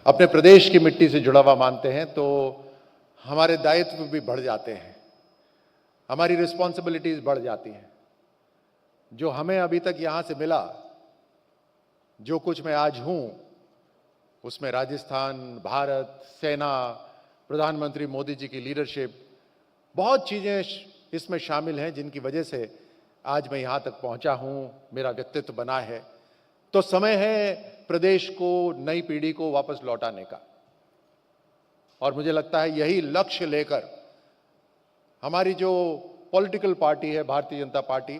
अपने प्रदेश की मिट्टी से जुड़ा हुआ मानते हैं तो हमारे दायित्व भी बढ़ जाते हैं, हमारी रिस्पॉन्सिबिलिटीज बढ़ जाती हैं। जो हमें अभी तक यहां से मिला, जो कुछ मैं आज हूं, उसमें राजस्थान, भारत, सेना, प्रधानमंत्री मोदी जी की लीडरशिप, बहुत चीजें इसमें शामिल हैं जिनकी वजह से आज मैं यहां तक पहुंचा हूं, मेरा व्यक्तित्व बना है। तो समय है प्रदेश को, नई पीढ़ी को वापस लौटाने का। और मुझे लगता है यही लक्ष्य लेकर हमारी जो पॉलिटिकल पार्टी है, भारतीय जनता पार्टी,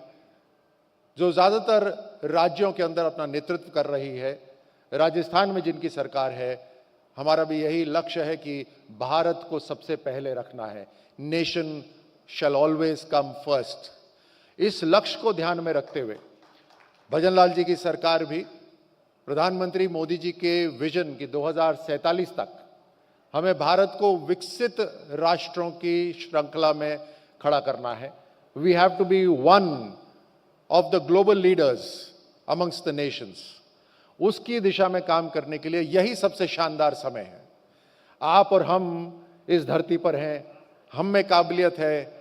जो ज्यादातर राज्यों के अंदर अपना नेतृत्व कर रही है, राजस्थान में जिनकी सरकार है, हमारा भी यही लक्ष्य है कि भारत को सबसे पहले रखना है। नेशन शैल ऑलवेज कम फर्स्ट। इस लक्ष्य को ध्यान में रखते हुए भजनलाल जी की सरकार भी प्रधानमंत्री मोदी जी के विजन की 2047 तक हमें भारत को विकसित राष्ट्रों की श्रृंखला में खड़ा करना है। We have to be one of the global leaders amongst the nations. उसकी दिशा में काम करने के लिए यही सबसे शानदार समय है। आप और हम इस धरती पर हैं, हम में काबिलियत है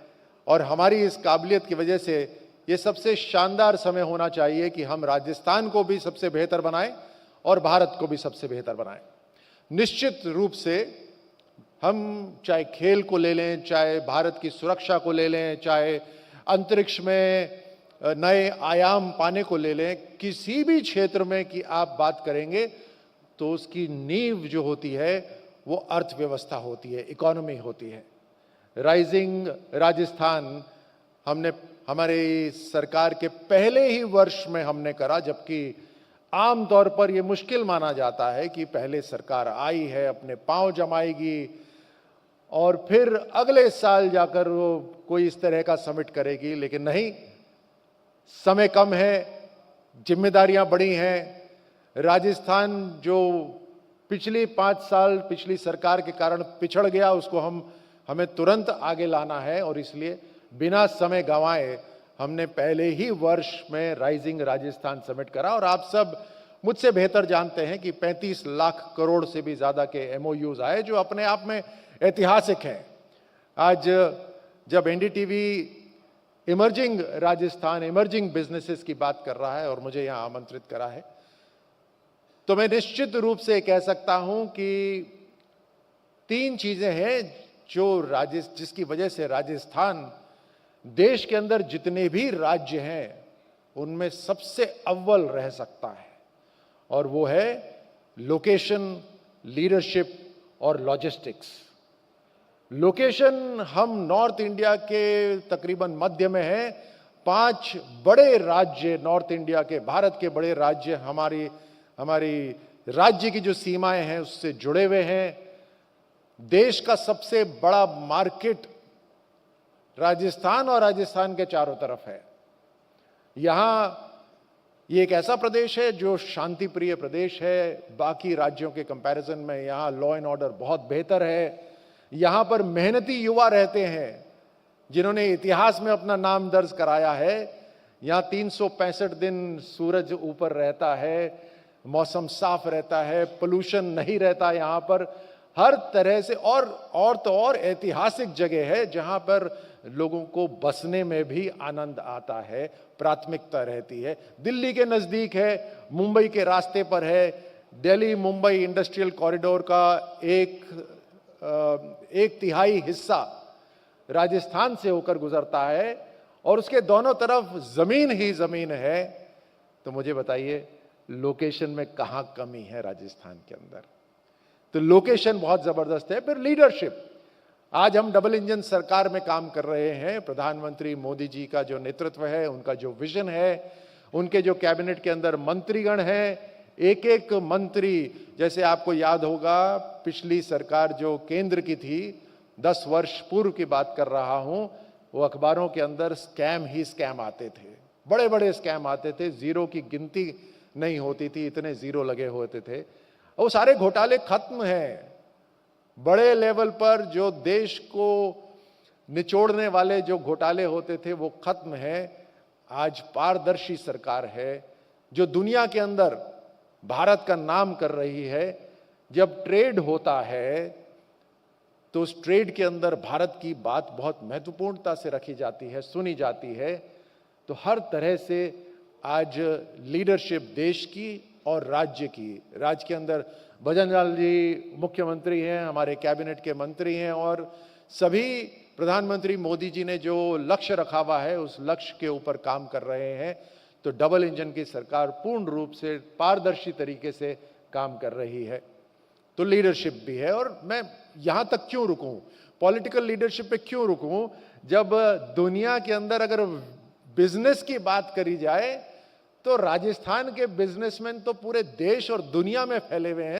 और हमारी इस काबिलियत की वजह से ये सबसे शानदार समय होना चाहिए कि हम राजस्थान को भी सबसे बेहतर बनाएं और भारत को भी सबसे बेहतर बनाएं। निश्चित रूप से हम चाहे खेल को ले लें, चाहे भारत की सुरक्षा को ले लें, चाहे अंतरिक्ष में नए आयाम पाने को ले लें, किसी भी क्षेत्र में कि आप बात करेंगे तो उसकी नींव जो होती है वो अर्थव्यवस्था होती है, इकोनॉमी होती है। राइजिंग राजस्थान हमने हमारे सरकार के पहले ही वर्ष में हमने करा, जबकि आमतौर पर यह मुश्किल माना जाता है कि पहले सरकार आई है, अपने पांव जमाएगी और फिर अगले साल जाकर वो कोई इस तरह का समिट करेगी। लेकिन नहीं, समय कम है, जिम्मेदारियां बड़ी हैं। राजस्थान जो पिछली 5 साल पिछली सरकार के कारण पिछड़ गया, उसको हमें तुरंत आगे लाना है और इसलिए बिना समय गंवाए हमने पहले ही वर्ष में राइजिंग राजस्थान समिट करा। और आप सब मुझसे बेहतर जानते हैं कि 35 लाख करोड़ से भी ज्यादा के एमओयूज आए, जो अपने आप में ऐतिहासिक हैं। आज जब NDTV emerging Rajasthan, emerging businesses की बात कर रहा है और मुझे यहां आमंत्रित करा है, तो मैं निश्चित रूप से कह सकता हूं कि 3 चीजें हैं जिसकी वजह से राजस्थान देश के अंदर जितने भी राज्य हैं उनमें सबसे अव्वल रह सकता है। और वो है लोकेशन, लीडरशिप और लॉजिस्टिक्स। लोकेशन, हम नॉर्थ इंडिया के तकरीबन मध्य में हैं। 5 बड़े राज्य नॉर्थ इंडिया के, भारत के बड़े राज्य हमारी राज्य की जो सीमाएं हैं उससे जुड़े हुए हैं। देश का सबसे बड़ा मार्केट राजस्थान और राजस्थान के चारों तरफ है। यहां ये एक ऐसा प्रदेश है जो शांति प्रिय प्रदेश है। बाकी राज्यों के कंपैरिजन में यहां लॉ एंड ऑर्डर बहुत बेहतर है। यहां पर मेहनती युवा रहते हैं जिन्होंने इतिहास में अपना नाम दर्ज कराया है। यहां 365 दिन सूरज ऊपर रहता है, मौसम साफ रहता है, पोल्यूशन नहीं रहता यहां पर। हर तरह से और ऐतिहासिक जगह है जहां पर लोगों को बसने में भी आनंद आता है, प्राथमिकता रहती है। दिल्ली के नजदीक है, मुंबई के रास्ते पर है। दिल्ली मुंबई इंडस्ट्रियल कॉरिडोर का एक तिहाई हिस्सा राजस्थान से होकर गुजरता है और उसके दोनों तरफ जमीन ही जमीन है। तो मुझे बताइए, लोकेशन में कहां कमी है राजस्थान के अंदर? तो लोकेशन बहुत जबरदस्त है। फिर लीडरशिप, आज हम डबल इंजन सरकार में काम कर रहे हैं। प्रधानमंत्री मोदी जी का जो नेतृत्व है, उनका जो विजन है, उनके जो कैबिनेट के अंदर मंत्रीगण हैं, एक एक मंत्री, जैसे आपको याद होगा पिछली सरकार जो केंद्र की थी, 10 वर्ष पूर्व की बात कर रहा हूं, वो अखबारों के अंदर स्कैम ही स्कैम आते थे, बड़े बड़े स्कैम आते थे, जीरो की गिनती नहीं होती थी, इतने जीरो लगे होते थे। वो सारे घोटाले खत्म हैं। बड़े लेवल पर जो देश को निचोड़ने वाले जो घोटाले होते थे वो खत्म हैं। आज पारदर्शी सरकार है जो दुनिया के अंदर भारत का नाम कर रही है। जब ट्रेड होता है तो उस ट्रेड के अंदर भारत की बात बहुत महत्वपूर्णता से रखी जाती है, सुनी जाती है। तो हर तरह से आज लीडरशिप देश की और राज्य की, राज्य के अंदर भजनलाल जी मुख्यमंत्री हैं, हमारे कैबिनेट के मंत्री हैं, और सभी प्रधानमंत्री मोदी जी ने जो लक्ष्य रखा हुआ है उस लक्ष्य के ऊपर काम कर रहे हैं। तो डबल इंजन की सरकार पूर्ण रूप से पारदर्शी तरीके से काम कर रही है। तो लीडरशिप भी है। और मैं यहां तक क्यों रुकूं, पॉलिटिकल लीडरशिप पे क्यों रुकूं, जब दुनिया के अंदर अगर बिजनेस की बात करी जाए तो राजस्थान के बिजनेसमैन तो पूरे देश और दुनिया में फैले हुए हैं।